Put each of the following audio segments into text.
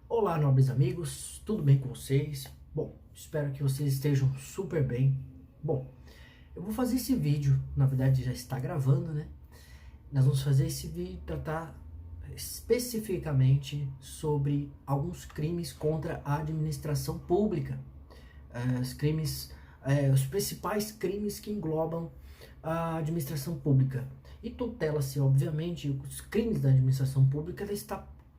Olá, nobres amigos, tudo bem com vocês? Bom, espero que vocês estejam super bem. Bom, eu vou fazer esse vídeo, na verdade já está gravando, né? Nós vamos fazer esse vídeo tratar especificamente sobre alguns crimes contra a administração pública. Os principais crimes que englobam a administração pública. E tutela-se, obviamente, os crimes da administração pública,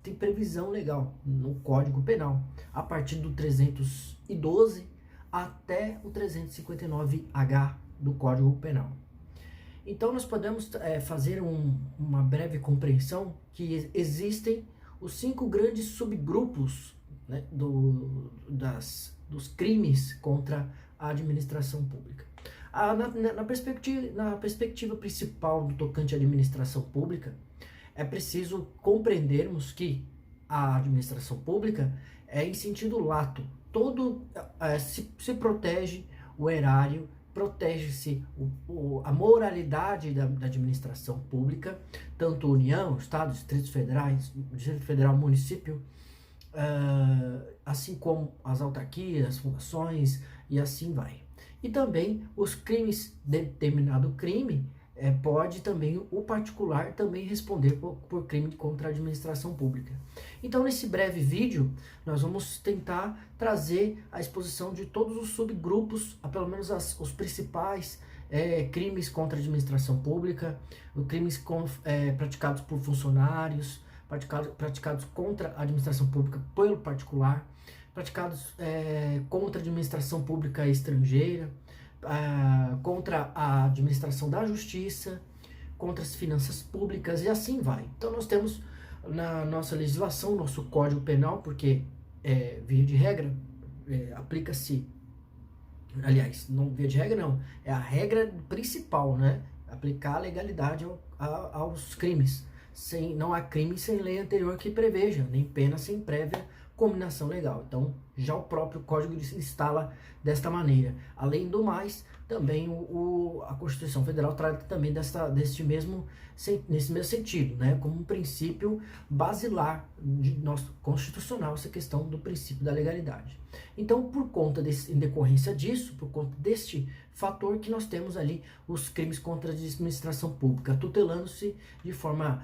tem previsão legal no Código Penal, a partir do 312 até o 359H do Código Penal. Então nós podemos fazer uma breve compreensão que existem os 5 grandes subgrupos, né, dos crimes contra a administração pública. Na perspectiva principal do tocante à administração pública, é preciso compreendermos que a administração pública é em sentido lato. Se protege o erário, protege-se a moralidade da administração pública, tanto União, Estado, Distrito Federal, município, assim como as autarquias, fundações e assim vai. E também os crimes, determinado crime, pode também o particular também responder por crime contra a administração pública. Então, nesse breve vídeo, nós vamos tentar trazer a exposição de todos os subgrupos, pelo menos os principais crimes contra a administração pública, os crimes praticados por funcionários, praticados contra a administração pública pelo particular, praticados contra a administração pública estrangeira, contra a administração da justiça, contra as finanças públicas e assim vai. Então nós temos na nossa legislação, nosso Código Penal, porque via de regra aplica-se, aliás, não via de regra não, é a regra principal, né? Aplicar a legalidade aos crimes. Não há crime sem lei anterior que preveja, nem pena sem prévia combinação legal. Então, já o próprio Código se instala desta maneira. Além do mais, também a Constituição Federal trata também nesse mesmo sentido, né? Como um princípio basilar constitucional, essa questão do princípio da legalidade. Então, em decorrência disso, por conta deste fator que nós temos ali os crimes contra a administração pública, tutelando-se de forma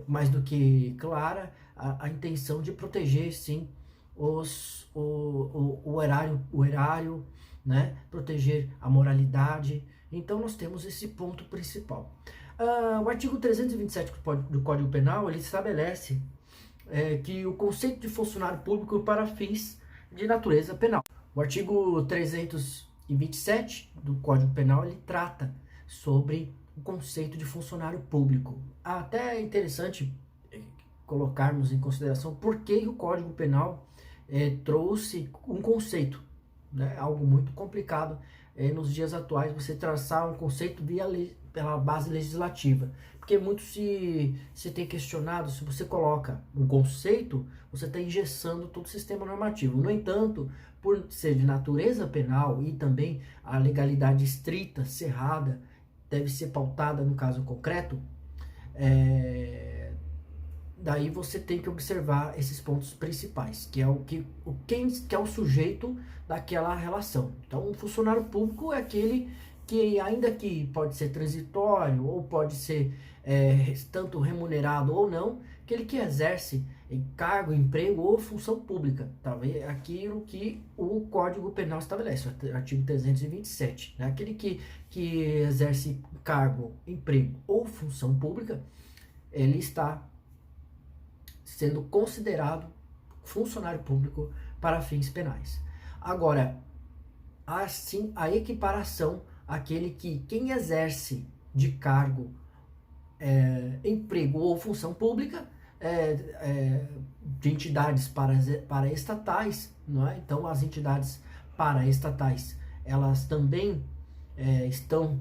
mais do que clara a intenção de proteger, sim, o erário, né? Proteger a moralidade. Então nós temos esse ponto principal. O artigo 327 do Código Penal, ele estabelece que o conceito de funcionário público para fins de natureza penal. O artigo 327 do Código Penal, ele trata sobre o conceito de funcionário público. Até é interessante colocarmos em consideração por que o Código Penal trouxe um conceito, né? Algo muito complicado nos dias atuais, você traçar um conceito pela base legislativa, porque muito se tem questionado, se você coloca um conceito, você está engessando todo o sistema normativo. No entanto, por ser de natureza penal e também a legalidade estrita, cerrada, deve ser pautada no caso concreto, daí você tem que observar esses pontos principais, que é quem é o sujeito daquela relação. Então, um funcionário público é aquele que, ainda que pode ser transitório ou pode ser tanto remunerado ou não, aquele que exerce cargo, emprego ou função pública, talvez aquilo que o Código Penal estabelece, o artigo 327, né? Aquele que exerce cargo, emprego ou função pública, ele está sendo considerado funcionário público para fins penais. Agora, assim, a equiparação àquele quem exerce de cargo, emprego ou função pública de entidades paraestatais, não é? Então, as entidades paraestatais, elas também estão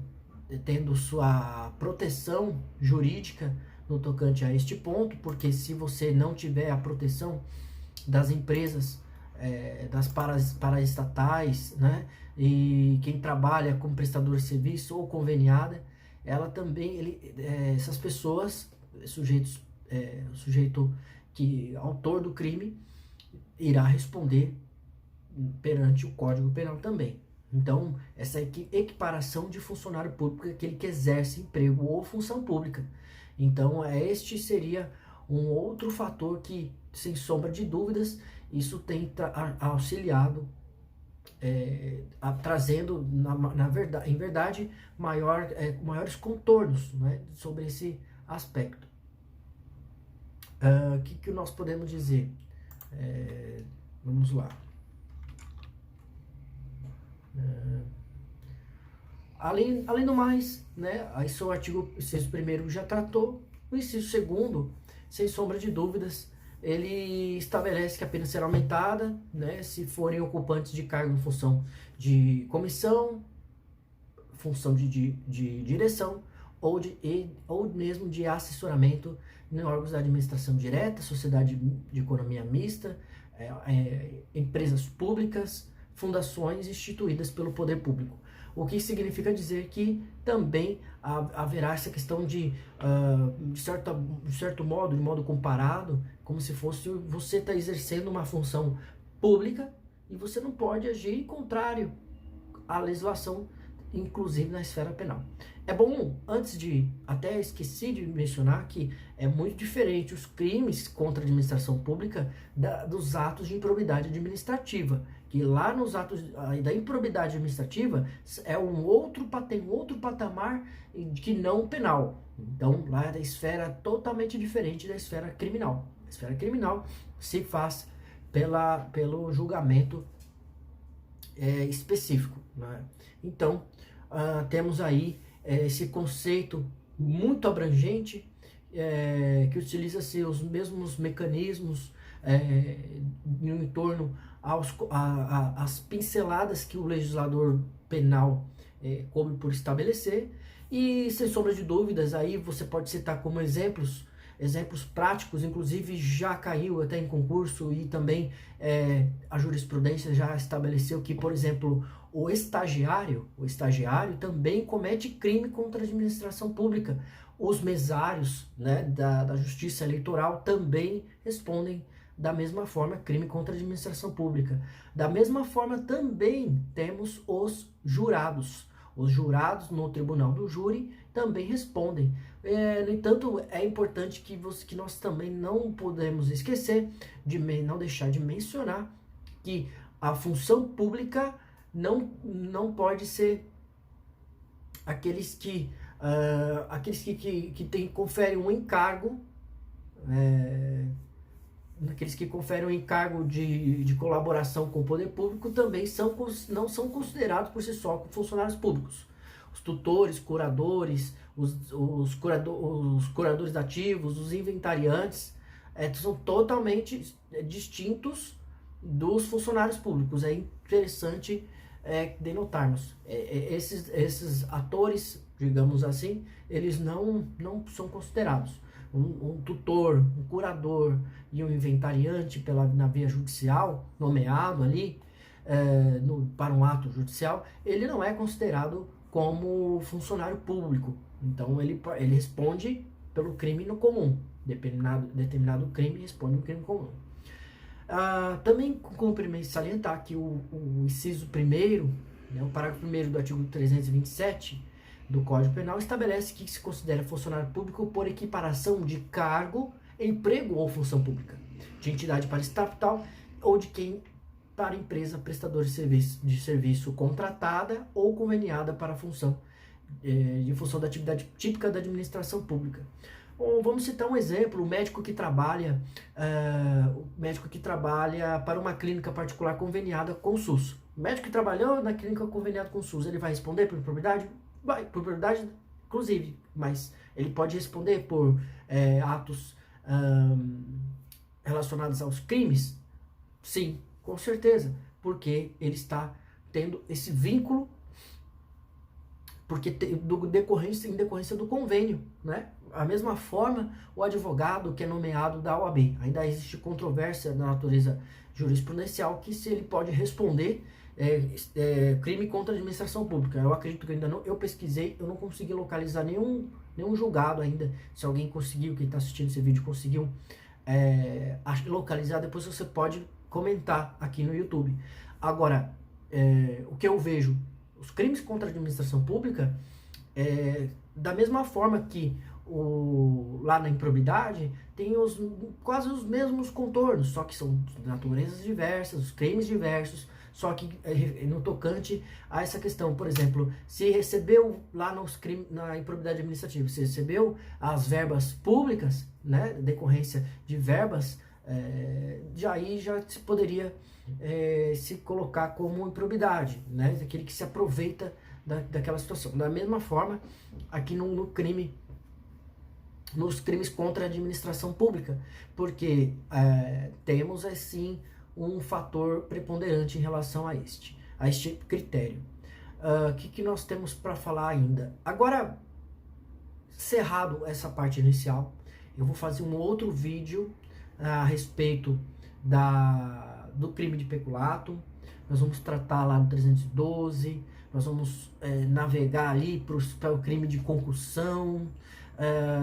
tendo sua proteção jurídica no tocante a este ponto, porque se você não tiver a proteção das empresas, das paraestatais, né, e quem trabalha como prestador de serviço ou conveniada, ela também, essas pessoas, sujeito autor do crime, irá responder perante o Código Penal também. Então, essa equiparação de funcionário público é aquele que exerce emprego ou função pública. Então, este seria um outro fator que, sem sombra de dúvidas, isso tem auxiliado, trazendo, em verdade, maiores contornos, né, sobre esse aspecto. O que nós podemos dizer? Vamos lá. Além do mais, né, aí o artigo inciso 1º já tratou, o inciso 2º, sem sombra de dúvidas, ele estabelece que a pena será aumentada, né, se forem ocupantes de cargo em função de comissão, função de direção ou mesmo de assessoramento em órgãos da administração direta, sociedade de economia mista, empresas públicas, fundações instituídas pelo poder público. O que significa dizer que também haverá essa questão de certo modo, de modo comparado, como se fosse você está exercendo uma função pública e você não pode agir contrário à legislação, inclusive na esfera penal. É bom, até esqueci de mencionar que é muito diferente os crimes contra a administração pública dos atos de improbidade administrativa, que lá nos atos da improbidade administrativa tem um outro patamar que não penal. Então lá é da esfera totalmente diferente da esfera criminal. A esfera criminal se faz pelo julgamento específico, né? Então temos aí esse conceito muito abrangente, que utiliza-se os mesmos mecanismos em torno às pinceladas que o legislador penal come por estabelecer, e sem sombra de dúvidas, aí você pode citar como exemplos práticos, inclusive já caiu até em concurso, e também a jurisprudência já estabeleceu que, por exemplo, o estagiário também comete crime contra a administração pública. Os mesários, né, da Justiça Eleitoral também respondem da mesma forma crime contra a administração pública. Da mesma forma também temos os jurados. Os jurados no tribunal do júri também respondem. No entanto, é importante que nós também não podemos esquecer, não deixar de mencionar, que a função pública não pode ser aqueles que conferem um encargo, aqueles que conferem um encargo de colaboração com o poder público também não são considerados por si só como funcionários públicos. Os tutores, curadores, os curadores ativos, os inventariantes, são totalmente distintos dos funcionários públicos. É interessante denotarmos. Esses atores, digamos assim, eles não são considerados. Um tutor, um curador e um inventariante na via judicial, nomeado ali para um ato judicial, ele não é considerado como funcionário público. Então ele responde pelo crime no comum. Determinado crime responde no crime comum. Também cumpre salientar que o inciso 1º, né, o parágrafo 1º do artigo 327 do Código Penal estabelece que se considera funcionário público por equiparação de cargo, emprego ou função pública, de entidade paraestatal ou de quem para empresa prestadora de serviço contratada ou conveniada para função da atividade típica da administração pública. Vamos citar um exemplo: o médico que trabalha para uma clínica particular conveniada com o SUS. O médico que trabalhou na clínica conveniada com o SUS, ele vai responder por improbidade? Vai, por improbidade, inclusive, mas ele pode responder por atos relacionados aos crimes? Sim, com certeza, porque ele está tendo esse vínculo, em decorrência do convênio, né? A mesma forma, o advogado que é nomeado da OAB, ainda existe controvérsia da natureza jurisprudencial que se ele pode responder crime contra a administração pública. Eu acredito que ainda não, eu pesquisei, eu não consegui localizar nenhum julgado ainda. Se alguém conseguiu, quem está assistindo esse vídeo conseguiu localizar, depois você pode comentar aqui no YouTube. Agora, o que eu vejo, os crimes contra a administração pública, da mesma forma que lá na improbidade, tem quase os mesmos contornos, só que são de naturezas diversas, os crimes diversos, só que no tocante a essa questão, por exemplo, se recebeu lá na improbidade administrativa, se recebeu as verbas públicas, né, decorrência de verbas, aí já se poderia se colocar como improbidade, né, aquele que se aproveita daquela situação. Da mesma forma, aqui nos crimes contra a administração pública, porque temos assim um fator preponderante em relação a este critério. O que nós temos para falar ainda? Agora, cerrado essa parte inicial, eu vou fazer um outro vídeo a respeito do crime de peculato. Nós vamos tratar lá no 312, nós vamos navegar ali para o crime de concussão,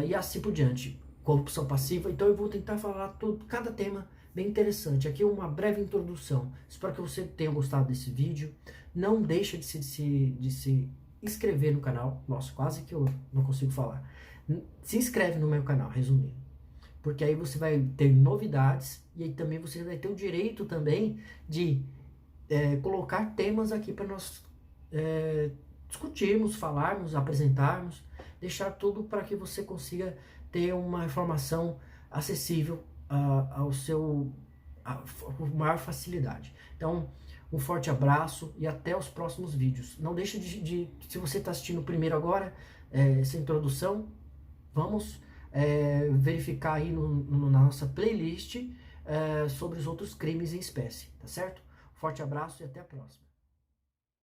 e assim por diante, corrupção passiva. Então eu vou tentar falar cada tema bem interessante. Aqui uma breve introdução. Espero que você tenha gostado desse vídeo. Não deixa de se inscrever no canal. Nossa, quase que eu não consigo falar. Se inscreve no meu canal, resumindo. Porque aí você vai ter novidades e aí também você vai ter o direito também de colocar temas aqui para nós discutirmos, falarmos, apresentarmos, deixar tudo para que você consiga ter uma informação acessível com maior facilidade. Então, um forte abraço e até os próximos vídeos. Não deixe se você está assistindo primeiro agora, essa introdução, vamos verificar aí na nossa playlist sobre os outros crimes em espécie, tá certo? Forte abraço e até a próxima.